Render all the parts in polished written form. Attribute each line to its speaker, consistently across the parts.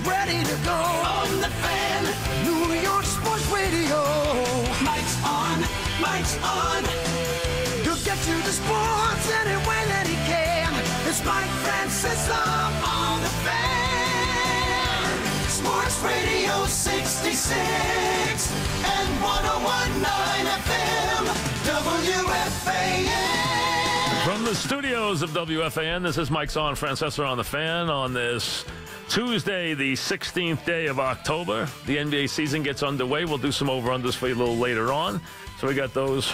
Speaker 1: ready to go. On the Fan, New York Sports Radio. Mike's on, Mike's on. He'll get you the sports any way that he can. It's Mike Francesa on the Fan. Sports Radio 66 and 101.9 FM. WFAN.
Speaker 2: From the studios of WFAN, this is Mike's on Francesa on the Fan on this Tuesday, the 16th day of October. The NBA season gets underway. We'll do some over-unders for you a little later on. So we got those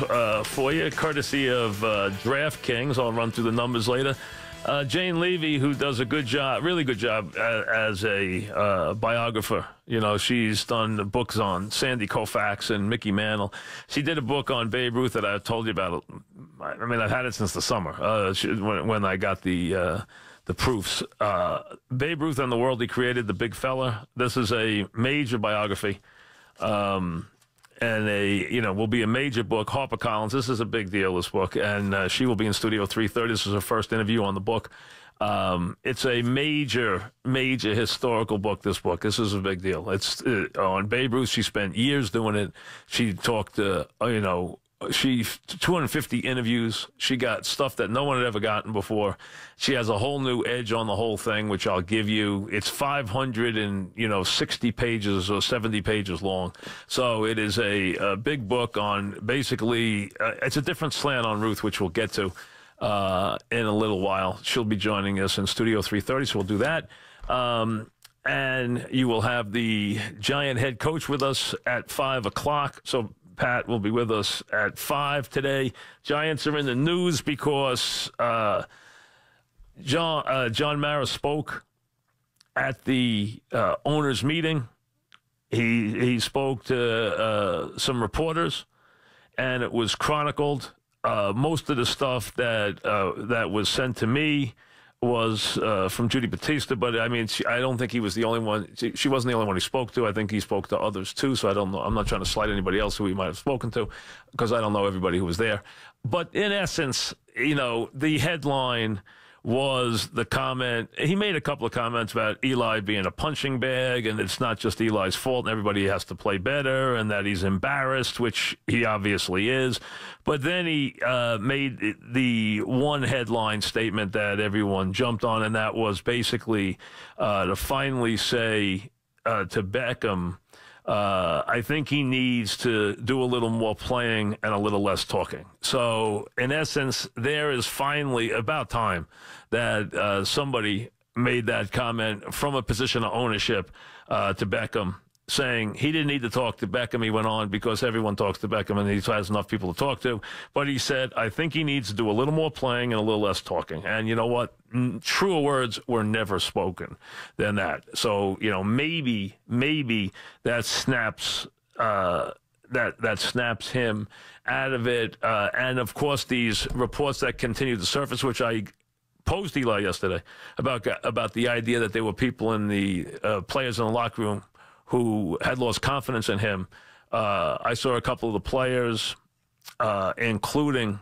Speaker 2: for you, courtesy of DraftKings. I'll run through the numbers later. Jane Levy, who does a good job, really good job as a biographer. You know, she's done books on Sandy Koufax and Mickey Mantle. She did a book on Babe Ruth that I told you about. I mean, I've had it since the summer when I got the proofs. Babe Ruth and the world he created, the big fella. This is a major biography. And will be a major book. HarperCollins, this is a big deal, this book. And she will be in studio 3:30. This is her first interview on the book. It's a major, major historical book, this book. This is a big deal. It's on Babe Ruth. She spent years doing it. She talked to, 250 interviews. She got stuff that no one had ever gotten before. She has a whole new edge on the whole thing, which I'll give you. It's 560 pages or 70 pages long. So it is a big book on basically, it's a different slant on Ruth, which we'll get to in a little while. She'll be joining us in Studio 3:30, so we'll do that. And you will have the Giant head coach with us at 5 o'clock. So Pat will be with us at 5 today. Giants are in the news because John Mara spoke at the owners' meeting. He spoke to some reporters, and it was chronicled. Most of the stuff that was sent to me was from Judy Battista, but I mean, I don't think he was the only one. She wasn't the only one he spoke to. I think he spoke to others too. So I don't know. I'm not trying to slight anybody else who he might have spoken to, because I don't know everybody who was there. But in essence, the headline was the comment. He made a couple of comments about Eli being a punching bag, and it's not just Eli's fault, and everybody has to play better, and that he's embarrassed, which he obviously is. But then he made the one headline statement that everyone jumped on, and that was basically to finally say to Beckham, I think he needs to do a little more playing and a little less talking. So, in essence, there is finally about time that somebody made that comment from a position of ownership to Beckham, saying he didn't need to talk to Beckham. He went on because everyone talks to Beckham and he has enough people to talk to. But he said, I think he needs to do a little more playing and a little less talking. And you know what? Truer words were never spoken than that. So, maybe that snaps that snaps him out of it. And of course, these reports that continue to surface, which I posed Eli yesterday about the idea that there were people in the players in the locker room who had lost confidence in him. I saw a couple of the players, including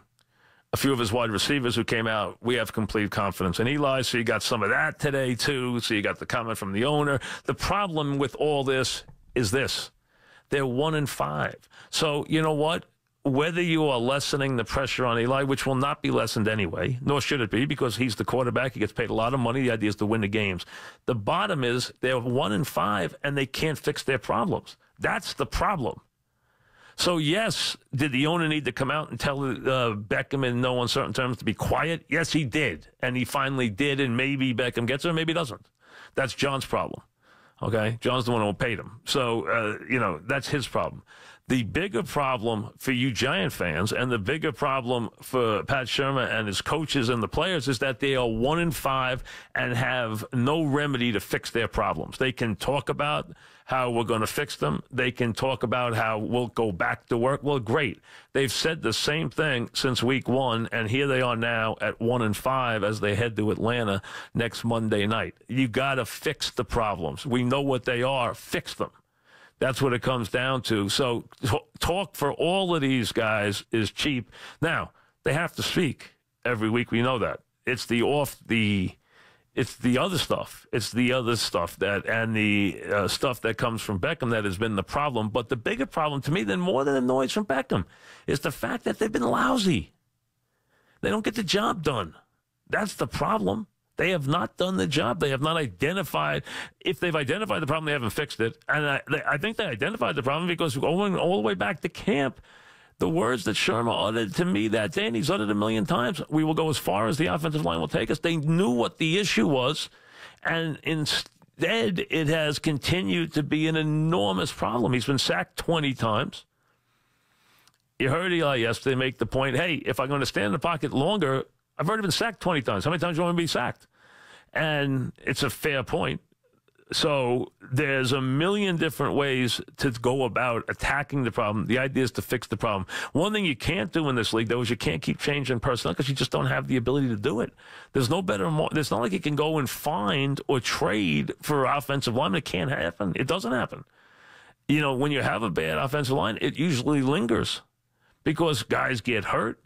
Speaker 2: a few of his wide receivers, who came out, we have complete confidence in Eli. So you got some of that today, too. So you got the comment from the owner. The problem with all this is this. They're 1-5. So you know what? Whether you are lessening the pressure on Eli, which will not be lessened anyway, nor should it be, because he's the quarterback. He gets paid a lot of money. The idea is to win the games. The bottom is they're 1-5, and they can't fix their problems. That's the problem. So, yes, did the owner need to come out and tell Beckham in no uncertain terms to be quiet? Yes, he did. And he finally did, and maybe Beckham gets it, maybe doesn't. That's John's problem. Okay? John's the one who paid him. So, that's his problem. The bigger problem for you Giant fans, and the bigger problem for Pat Shermer and his coaches and the players, is that they are 1-5 and have no remedy to fix their problems. They can talk about how we're going to fix them. They can talk about how we'll go back to work. Well, great. They've said the same thing since week 1, and here they are now at 1-5 as they head to Atlanta next Monday night. You got to fix the problems. We know what they are. Fix them. That's what it comes down to. So talk for all of these guys is cheap. Now, they have to speak every week. We know that. It's the It's the other stuff. It's the other stuff and the stuff that comes from Beckham that has been the problem. But the bigger problem to me, than more than the noise from Beckham, is the fact that they've been lousy. They don't get the job done. That's the problem. They have not done the job. They have not identified. If they've identified the problem, they haven't fixed it. And I think they identified the problem because going all the way back to camp, the words that Shermer uttered to me that day, and he's uttered a million times, we will go as far as the offensive line will take us. They knew what the issue was, and instead it has continued to be an enormous problem. He's been sacked 20 times. You heard Eli yesterday make the point, hey, if I'm going to stand in the pocket longer, I've already been sacked 20 times. How many times do you want me to be sacked? And it's a fair point. So there's a million different ways to go about attacking the problem. The idea is to fix the problem. One thing you can't do in this league, though, is you can't keep changing personnel because you just don't have the ability to do it. There's no better. It's not like you can go and find or trade for offensive linemen. It can't happen. It doesn't happen. You know, when you have a bad offensive line, it usually lingers because guys get hurt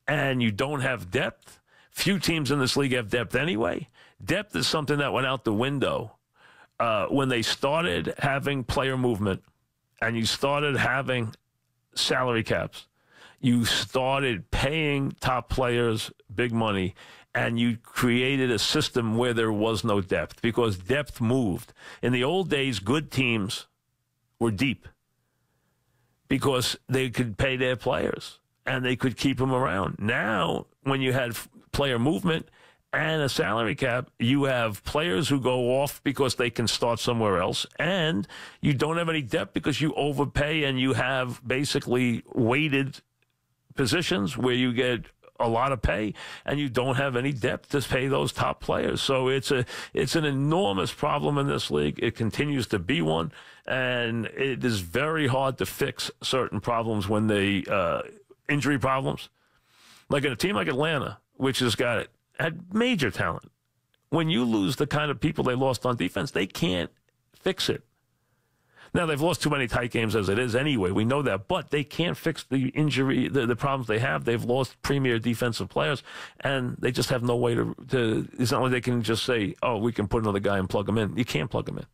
Speaker 2: and you don't have depth. Few teams in this league have depth anyway. Depth is something that went out the window when they started having player movement and you started having salary caps. You started paying top players big money, and you created a system where there was no depth because depth moved. In the old days, good teams were deep because they could pay their players and they could keep them around. Now, when you had player movement and a salary cap, you have players who go off because they can start somewhere else, and you don't have any depth because you overpay and you have basically weighted positions where you get a lot of pay and you don't have any depth to pay those top players. So it's an enormous problem in this league. It continues to be one, and it is very hard to fix certain problems when they injury problems. Like in a team like Atlanta, which had major talent. When you lose the kind of people they lost on defense, they can't fix it. Now, they've lost too many tight games as it is anyway. We know that. But they can't fix the injury, the problems they have. They've lost premier defensive players, and they just have no way to it's not like they can just say, oh, we can put another guy and plug him in. You can't plug him in.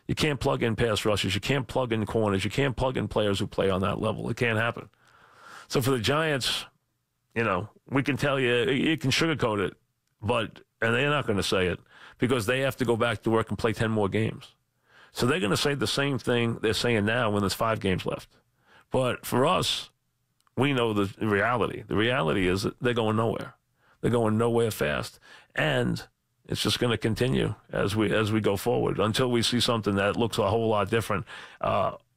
Speaker 2: You can't plug in pass rushers. You can't plug in corners. You can't plug in players who play on that level. It can't happen. So for the Giants, you know, we can tell you can sugarcoat it, and they're not going to say it because they have to go back to work and play 10 more games. So they're going to say the same thing they're saying now when there's 5 games left. But for us, we know the reality. The reality is that they're going nowhere. They're going nowhere fast. And it's just going to continue as we go forward until we see something that looks a whole lot different.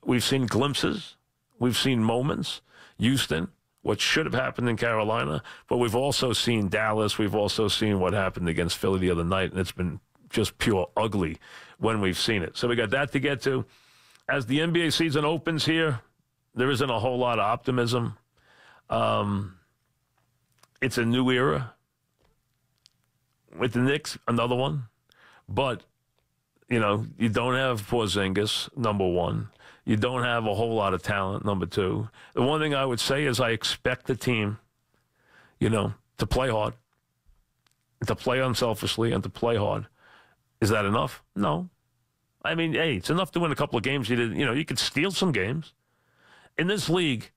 Speaker 2: We've seen glimpses. We've seen moments. Houston, what should have happened in Carolina, but we've also seen Dallas. We've also seen what happened against Philly the other night, and it's been just pure ugly when we've seen it. So we got that to get to. As the NBA season opens here, there isn't a whole lot of optimism. It's a new era. With the Knicks, another one. But, you know, you don't have Porzingis, number one. You don't have a whole lot of talent, number two. The one thing I would say is I expect the team, you know, to play hard, to play unselfishly, and to play hard. Is that enough? No. I mean, hey, it's enough to win a couple of games. You could steal some games. In this league,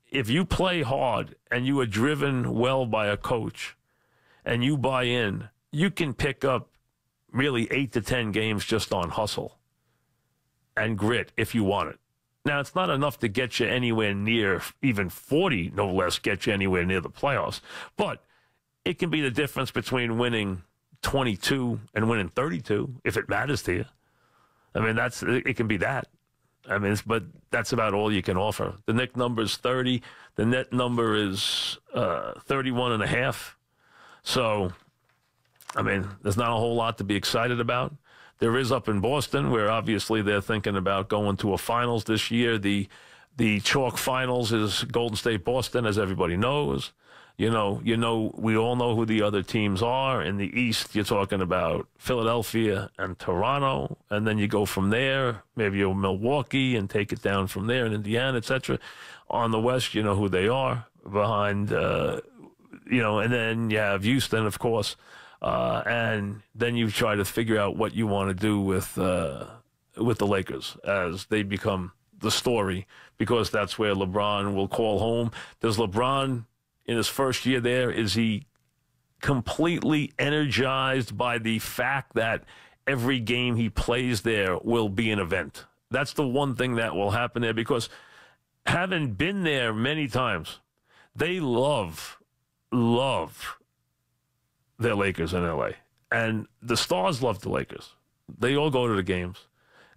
Speaker 2: if you play hard and you are driven well by a coach and you buy in, you can pick up really 8 to 10 games just on hustle and grit if you want it. Now, it's not enough to get you anywhere near, even 40, no less, get you anywhere near the playoffs. But it can be the difference between winning 22 and winning 32, if it matters to you. I mean, it can be that. I mean, but that's about all you can offer. The Knick number is 30. The net number is 31.5. So, I mean, there's not a whole lot to be excited about. There is up in Boston, where obviously they're thinking about going to a finals this year. The chalk finals is Golden State Boston, as everybody knows. We all know who the other teams are. In the East, you're talking about Philadelphia and Toronto, and then you go from there, maybe you're Milwaukee, and take it down from there, and Indiana, etc. On the West, you know who they are behind, and then you have Houston, of course. And then you try to figure out what you want to do with the Lakers as they become the story, because that's where LeBron will call home. Does LeBron, in his first year there, is he completely energized by the fact that every game he plays there will be an event? That's the one thing that will happen there, because having been there many times, they love their Lakers in L.A. And the stars love the Lakers. They all go to the games.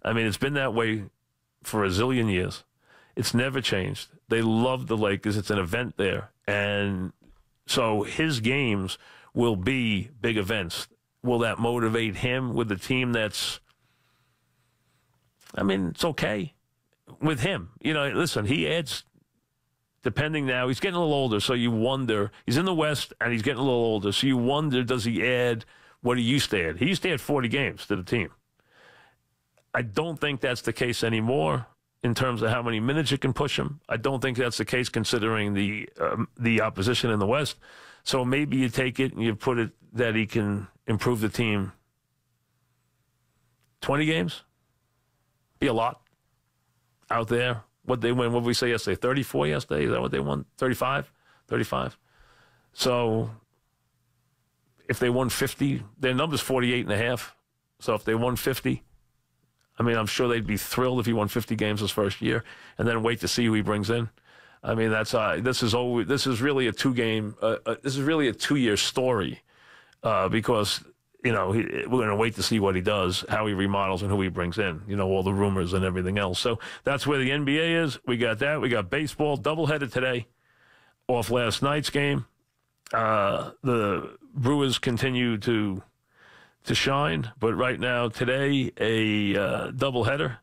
Speaker 2: I mean, it's been that way for a zillion years. It's never changed. They love the Lakers. It's an event there. And so his games will be big events. Will that motivate him with a team that's, I mean, it's okay with him. You know, listen, he adds, depending now, he's getting a little older, so you wonder, he's in the West and he's getting a little older, so you wonder, does he add what he used to add? He used to add 40 games to the team. I don't think that's the case anymore in terms of how many minutes you can push him. I don't think that's the case considering the opposition in the West. So maybe you take it and you put it that he can improve the team 20 games. Be a lot out there. What they win, what did we say yesterday? 34 yesterday? Is that what they won? 35? 35. So if they won 50, their number's 48.5. So if they won 50, I mean, I'm sure they'd be thrilled if he won 50 games his first year, and then wait to see who he brings in. I mean, that's this is really a two-year story, because we're going to wait to see what he does, how he remodels, and who he brings in. You know, all the rumors and everything else. So that's where the NBA is. We got that. We got baseball doubleheader today, off last night's game. The Brewers continue to shine, but right now today a doubleheader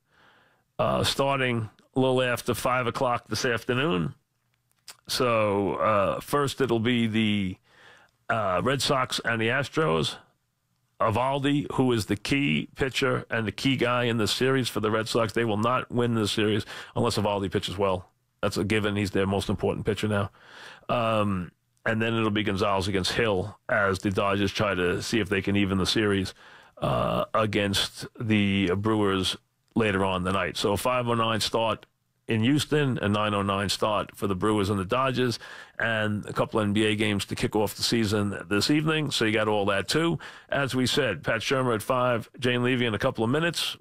Speaker 2: starting a little after 5 o'clock this afternoon. So first it'll be the Red Sox and the Astros. Eovaldi, who is the key pitcher and the key guy in the series for the Red Sox, they will not win the series unless Eovaldi pitches well. That's a given. He's their most important pitcher now. And then it'll be Gonzalez against Hill as the Dodgers try to see if they can even the series against the Brewers later on the night. So a 5:09 start in Houston, a 9:09 start for the Brewers and the Dodgers, and a couple NBA games to kick off the season this evening. So you got all that too. As we said, Pat Shermer at 5, Jane Levy in a couple of minutes.